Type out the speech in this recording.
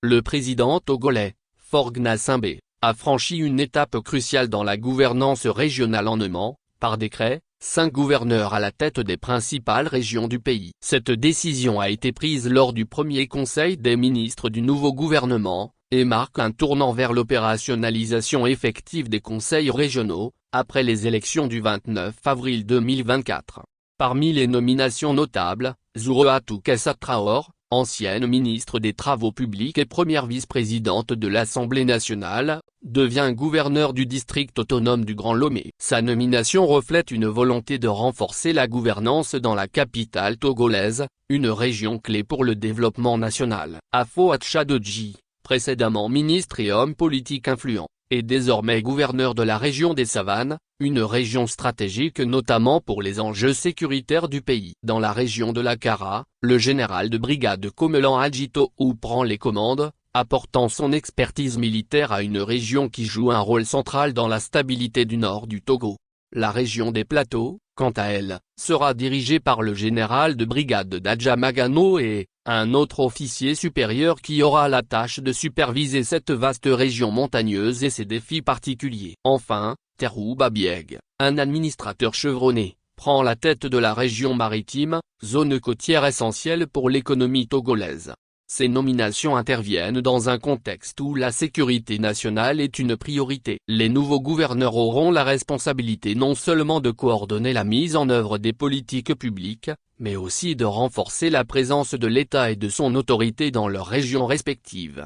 Le président togolais, Faure Gnassingbé, a franchi une étape cruciale dans la gouvernance régionale en nommant, par décret, 5 gouverneurs à la tête des principales régions du pays. Cette décision a été prise lors du premier conseil des ministres du nouveau gouvernement, et marque un tournant vers l'opérationnalisation effective des conseils régionaux, après les élections du 29 avril 2024. Parmi les nominations notables, Zouroatou Kessa Traore, ancienne ministre des Travaux publics et première vice-présidente de l'Assemblée nationale, devient gouverneur du district autonome du Grand Lomé. Sa nomination reflète une volonté de renforcer la gouvernance dans la capitale togolaise, une région clé pour le développement national. Afo Atchadodji, précédemment ministre et homme politique influent, est désormais gouverneur de la région des Savanes, une région stratégique notamment pour les enjeux sécuritaires du pays. Dans la région de la Kara, le général de brigade Komelan Adjito prend les commandes, apportant son expertise militaire à une région qui joue un rôle central dans la stabilité du nord du Togo. La région des Plateaux, quant à elle, sera dirigée par le général de brigade Dadja Magano et un autre officier supérieur qui aura la tâche de superviser cette vaste région montagneuse et ses défis particuliers. Enfin, Terrou Babieg, un administrateur chevronné, prend la tête de la région maritime, zone côtière essentielle pour l'économie togolaise. Ces nominations interviennent dans un contexte où la sécurité nationale est une priorité. Les nouveaux gouverneurs auront la responsabilité non seulement de coordonner la mise en œuvre des politiques publiques, mais aussi de renforcer la présence de l'État et de son autorité dans leurs régions respectives.